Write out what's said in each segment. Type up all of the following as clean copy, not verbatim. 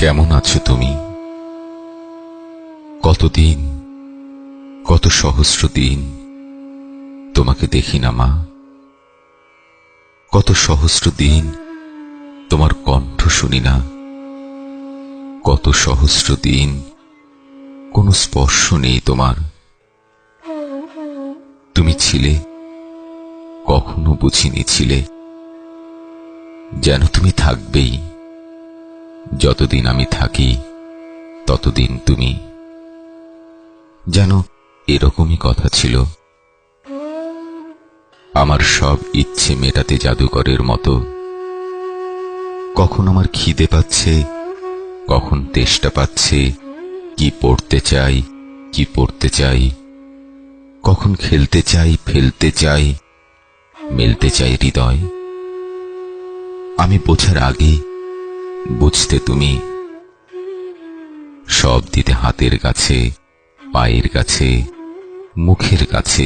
কেমন আছো তুমি? কতদিন, কত সহস্র দিন তোমাকে দেখি না মা। কত সহস্র দিন তোমার কণ্ঠ শুনি না। কত সহস্র দিন কোনো স্পর্শ নেই তোমার। তুমি ছিলে, কখনো বুঝিনি ছিলে, যেন তুমি থাকবেই। যতদিন আমি থাকি ততদিন তুমি। যেন এরকমই কথা ছিল। আমার সব ইচ্ছে মেটাতে জাদুকরের মতো। কখন আমার খিদে পাচ্ছে, কখন তেষ্টা পাচ্ছে, কি পড়তে চাই, কি পড়তে চাই, কখন খেলতে চাই, ফেলতে চাই, মেলতে চাই হৃদয়। আমি বোঝার আগে বুঝতে তুমি। সব দিতে হাতের কাছে, পায়ের কাছে, মুখের কাছে,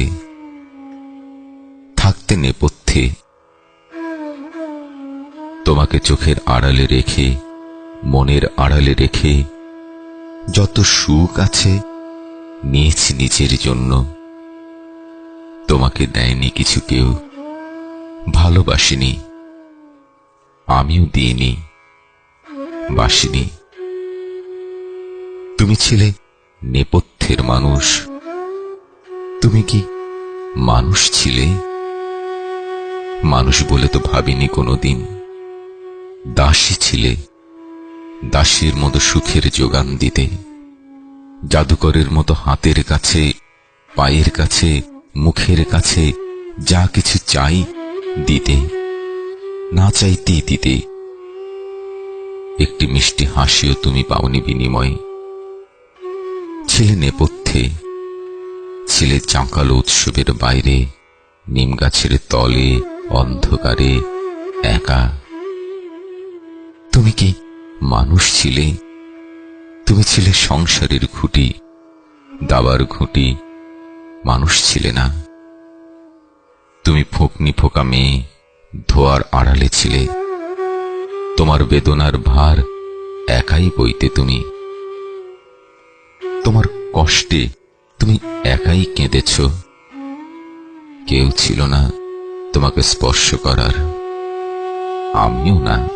থাকতে নেপথ্যে। তোমাকে চোখের আড়ালে রেখে, মনের আড়ালে রেখে, যত সুখ আছে নিয়েছি নিজের জন্য। তোমাকে দেয়নি কিছু কেউ, ভালোবাসিনি, আমিও দিইনি, বাসিনি। তুমি ছিলে নেপথ্যের মানুষ। তুমি কি মানুষ ছিলে? মানুষ বলে তো ভাবিনি কোনোদিন। দাসী ছিলে, দাসীর মতো সুখের যোগান দিতে, জাদুকরের মতো হাতের কাছে, পায়ের কাছে, মুখের কাছে যা কিছু চাই দিতে, না চাইতেই দিতে। একটি মিষ্টি হাসিও তুমি পাওনি বিনিময়ে। ছিলে নেপথ্যে, ছিলে চাঁকালো উৎসবের বাইরে, নিম গাছের তলে, অন্ধকারে, একা। তুমি কি মানুষ ছিলে? তুমি ছিলে সংসারের খুঁটি, দাবার খুঁটি, মানুষ ছিলে না। তুমি ফোকনি ফোকা মেয়ে, ধোয়ার আড়ালে ছিলে। তোমার বেদনার ভার একাই বইতে তুমি। তোমার কষ্টে তুমি একাই কেঁদেছ। কেউ ছিল না তোমাকে স্পর্শ করার, আমিও না।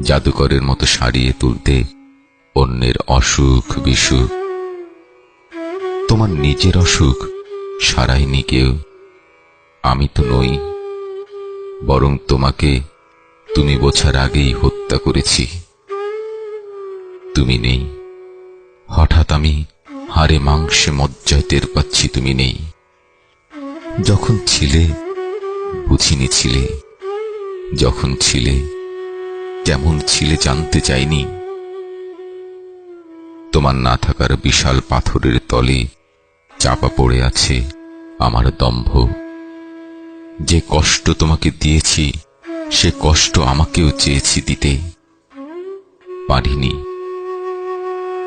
জাদুকরের মতো সারিয়ে তুলতে অন্যের অসুখ বিসুখ, তোমার নিজের অসুখ সারায়নি কেউ। আমি তো নই, বরং তোমাকে তুমি বোঝার আগেই হত্যা করেছি। তুমি নেই, হঠাৎ আমি হাড়ে মাংসে মজ্জায় টের পাচ্ছি তুমি নেই। যখন ছিলে বুঝিনি ছিলে, যখন ছিলে কেমন ছিলে জানতে চাইনি। তোমার না থাকার বিশাল পাথরের তলে চাপা পড়ে আছে আমার দম্ভ। যে কষ্ট তোমাকে দিয়েছি সে কষ্ট আমাকেও চেয়েছি দিতে, পারিনি।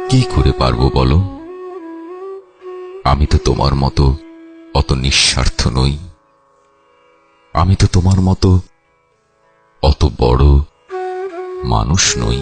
কি করে পারবো বলো? আমি তো তোমার মতো অত নিঃস্বার্থ নই। আমি তো তোমার মতো অত বড় মানুষ নই।